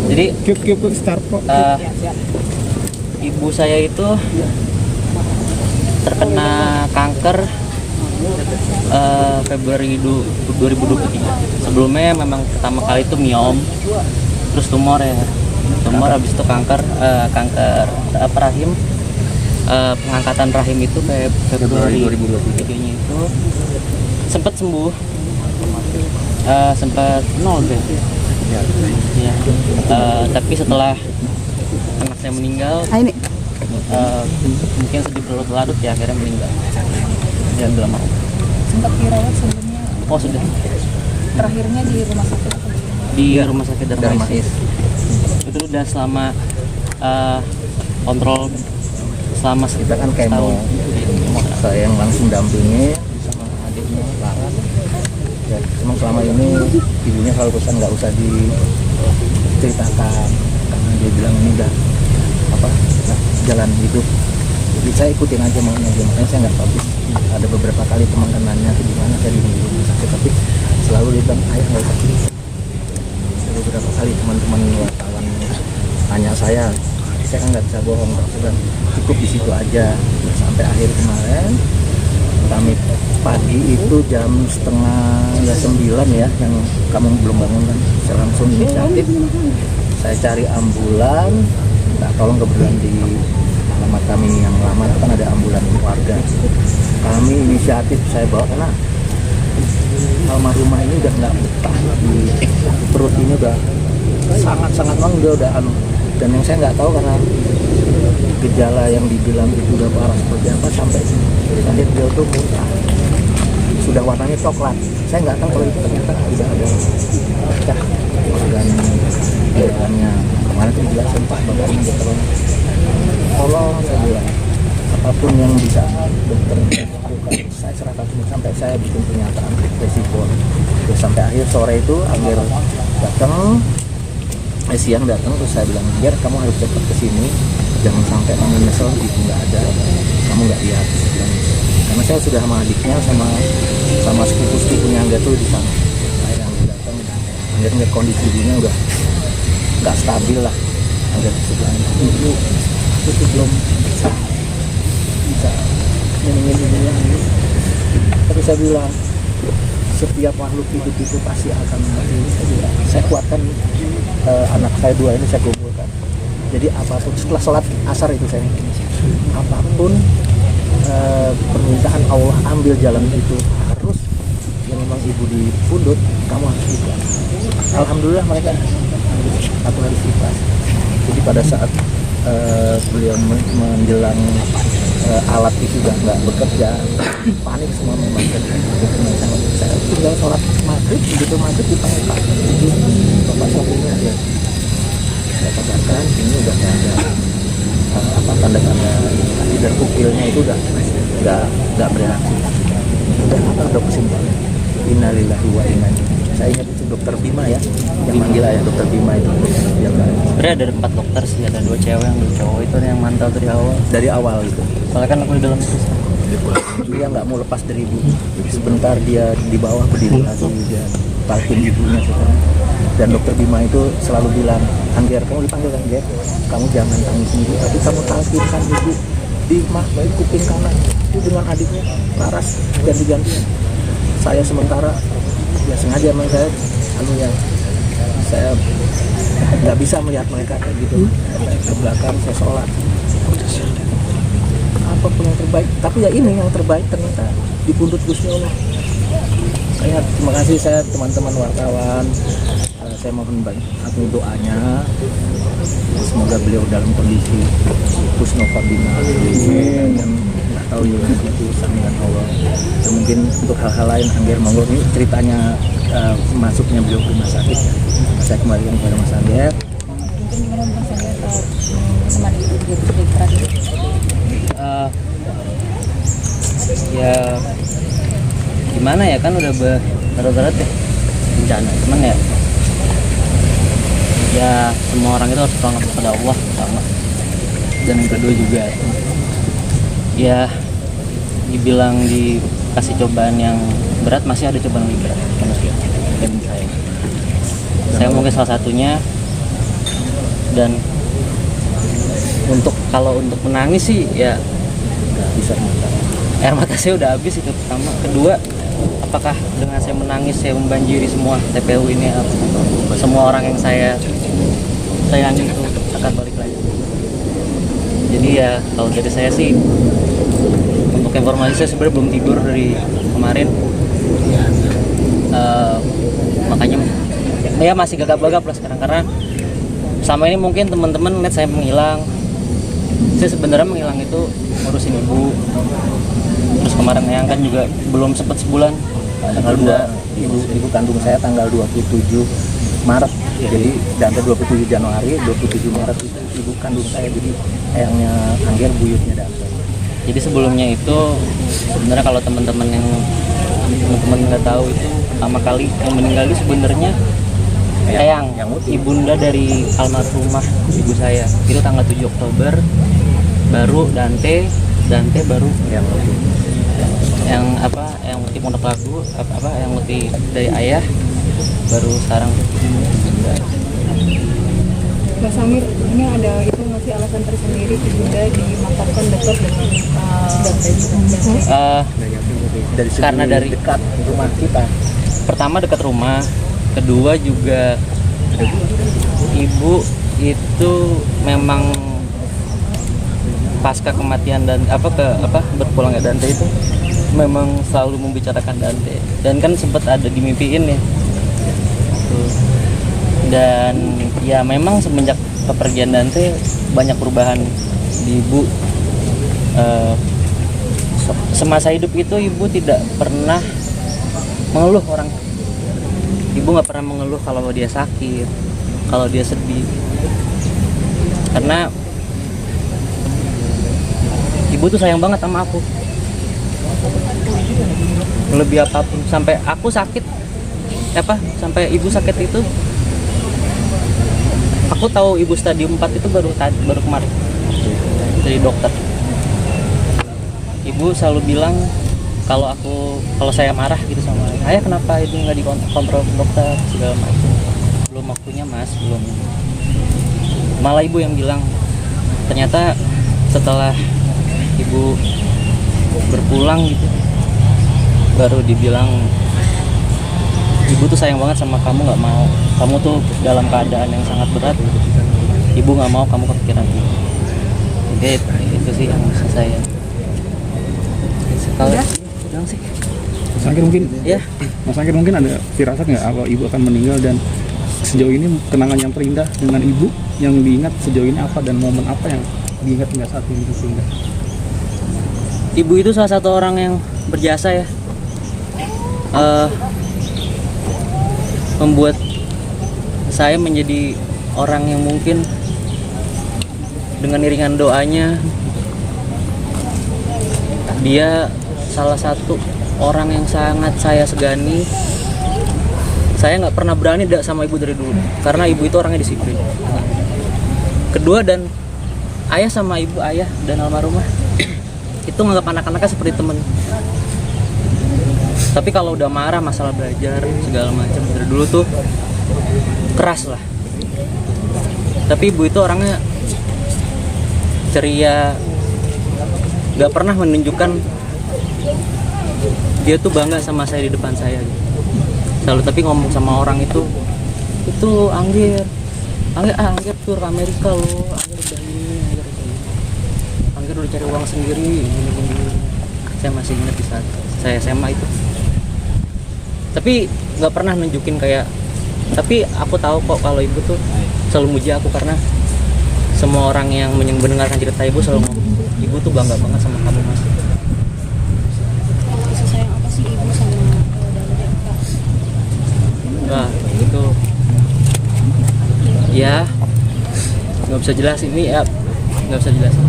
Jadi ibu saya itu terkena kanker Februari 2023. Sebelumnya memang pertama kali itu miom, terus tumor ya, habis itu kanker rahim, pengangkatan rahim itu Februari 2023 itu sempat sembuh, sempat nol deh. Ya. Tapi setelah anak saya meninggal, mungkin sedih berlarut-larut ya, akhirnya meninggal. Ya belum mau. Sempat dirawat sebelumnya? Oh sudah. Terakhirnya di rumah sakit? Di rumah sakit Darmais. Itu udah selama kontrol selama kita kan kemo. Saya yang langsung dampingi sama adiknya Laras. Ya, emang selama ini ibunya selalu pesan nggak usah diceritakan karena dia bilang ini udah jalan hidup, jadi saya ikutin aja maunya dia. Makanya saya nggak tahu, ada beberapa kali teman kan nanya ke gimana saya di rumah sakit, tapi selalu dia bilang ayah nggak usah pilih. Ada beberapa kali teman-teman wartawan tanya saya kan nggak bisa bohong, saya bilang cukup di situ aja. Sampai akhir kemarin kami pagi itu jam 8:30 ya, yang kamu belum bangun kan, saya langsung inisiatif, saya cari ambulan, minta tolong kebetulan di alamat kami yang lama kan ada ambulan warga, kami inisiatif saya bawa karena almarhumah ini udah nggak betah di perut ini, udah sangat dia udah dan yang saya nggak tahu karena gejala yang dibilang itu udah parah seperti apa, sampai dia tuh muntah, sudah warnanya coklat. Saya nggak tahu kalau itu ternyata udah ada pecah organnya. Kemarin itu juga sempat bapaknya dokter tolong, saya bilang apapun yang bisa dokter lakukan saya serahkan semua, sampai saya bikin pernyataan resiko. Terus sampai akhir sore itu Angger datang, siang datang, terus saya bilang biar kamu harus cepat ke sini, jangan sampai kamu nyesel itu nggak ada, kamu nggak lihat. Karena saya sudah sama adiknya sama sepupu-sepupunya Angga tuh di sana. Saya yang datang, Angga ngeliat kondisi ibunya udah nggak stabil lah. Angga sebelah ibu itu belum bisa nyenengin ibunya. Tapi saya bilang setiap makhluk hidup itu pasti akan mati. Saya kuatkan anak saya dua ini, saya kumpulkan. Jadi apapun setelah sholat asar itu saya apapun permintaan Allah, ambil jalan itu, harus yang memang ibu dipundut, kamu harus ikhlas. Alhamdulillah mereka aku harus ikhlas. Jadi pada saat beliau menjelang alat itu sudah nggak bekerja, panik semua memang. Saya tinggal sholat maghrib, begitu maghrib dipanggil Pak Bapak Sofinya ya. Saya katakan ini udah nggak ada tanda-tanda ini, dan pupilnya itu udah nggak bereaksi. Udah ada kesimpulan. Innalillahi wa inna ilaihi. Saya ingat itu dokter Bima ya, yang manggil ayah dokter Bima itu. Sebenarnya ada 4 dokter sih, ada 2 cewek yang 2 cowok, itu yang mantau dari awal itu. Soalnya kan aku di dalam terus. Dia nggak mau lepas dari ibu. Sebentar dia di bawah berdiri lagi, dia talkin ibunya sekarang. Dan dokter Bima itu selalu bilang, Angger, kamu dipanggil Angger, kamu jangan tangis sendiri, tapi kamu talkinkan ibu di baik kuping kanan. Itu dengan adiknya Laras ganti-gantian. Saya sementara ya sengaja memang saya nggak bisa melihat mereka kayak gitu. Ke belakang saya sholat. Apapun yang terbaik, tapi ya ini yang terbaik ternyata dipundut Gusti Allah. Saya terima kasih saya teman-teman wartawan. Saya mohon bantu doanya, semoga beliau dalam kondisi husnul khotimah dan nggak tahu juga itu sambungan Allah. Dan mungkin untuk hal-hal lain Angger monggo, ini ceritanya masuknya beliau ke rumah sakit. Saya kembalikan kepada Mas Angger. Mungkin gimana Mas Angger teman ibu di terakhir? Ya gimana ya, kan udah berat-berat ya bencana, cuman ya semua orang itu harus bertanggung kepada Allah sama. dan yang kedua juga ya dibilang dikasih cobaan yang berat, masih ada cobaan lebih berat manusia dan saya mungkin salah satunya. Dan kalau untuk menangis sih ya nggak bisa menang. air mata saya udah habis, itu pertama. Kedua, apakah dengan saya menangis saya membanjiri semua TPU ini, semua orang yang saya sayangi itu akan balik lagi. Jadi ya kalau dari saya sih, untuk informasi saya sebenarnya belum tidur dari kemarin. Makanya ya masih gagap-gagap lah sekarang, karena selama ini mungkin teman-teman lihat saya menghilang. Saya sebenarnya menghilang itu ngurusin ibu. Terus kemarin Eyang kan juga belum sempat sebulan. Tanggal 2 ibu kandung saya tanggal 27 Maret. Jadi Dante 27 Januari, 27 Maret itu ibu kandung saya. Jadi Eyangnya Angger, buyutnya Dante. Jadi sebelumnya itu sebenarnya kalau teman-teman nggak tahu, itu pertama kali yang meninggal itu sebenarnya Eyang, ibunda dari almarhumah ibu saya. Itu tanggal 7 Oktober, baru Dante baru yang Muti Pondok Labu, yang Muti dari ayah, baru sekarang. Mbak Samir, ini ada itu masih alasan tersendiri ibunda dimakamkan dekat dengan Dante? Karena dari dekat rumah kita. Pertama dekat rumah, kedua juga ibu itu memang pasca kematian dan berpulangnya Dante itu memang selalu membicarakan Dante, dan kan sempat ada dimimpiin ya. Dan ya memang semenjak kepergian Dante banyak perubahan di ibu. Semasa hidup itu ibu tidak pernah mengeluh orang. Ibu nggak pernah mengeluh kalau dia sakit, kalau dia sedih, karena ibu tuh sayang banget sama aku, lebih apapun. Sampai aku sakit, sampai ibu sakit itu, aku tahu ibu stadium 4 itu baru kemarin dari dokter. Ibu selalu bilang kalau saya marah gitu sama ayah, kenapa itu nggak dikontrol dokter segala macam. Belum waktunya mas, belum. Malah ibu yang bilang, ternyata setelah ibu berpulang gitu, baru dibilang ibu tuh sayang banget sama kamu, nggak mau kamu tuh dalam keadaan yang sangat berat, ibu nggak mau kamu kepikiran gitu. Jadi itu sih yang saya. Kalau udah sih. Mas Angger mungkin, Ya. Mas Angger mungkin ada firasat nggak kalau ibu akan meninggal, dan sejauh ini kenangan yang terindah dengan ibu yang diingat sejauh ini apa, dan momen apa yang diingat hingga saat ini sehingga? Ibu itu salah satu orang yang berjasa ya, membuat saya menjadi orang yang mungkin dengan iringan doanya, dia salah satu orang yang sangat saya segani. Saya nggak pernah berani sama ibu dari dulu, karena ibu itu orangnya disiplin. Kedua, dan ayah sama ibu, ayah dan almarhumah itu nganggap anak-anaknya seperti temen. Tapi kalau udah marah masalah belajar segala macam dari dulu tuh keras lah. Tapi ibu itu orangnya ceria, nggak pernah menunjukkan dia tuh bangga sama saya di depan saya gitu. Selalu tapi ngomong sama orang itu Angger tur ke Amerika loh, Angger udah cari uang sendiri, gini. Saya masih ingat di saat saya SMA itu. Tapi nggak pernah nunjukin kayak. Tapi aku tahu kok kalau ibu tuh selalu muji aku, karena semua orang yang mendengarkan cerita ibu selalu ngomong, ibu tuh bangga banget sama kamu mas. Kasih sayang apa sih ibu sama Dante? Wah itu ya nggak bisa jelasin ini ya, nggak bisa jelasin.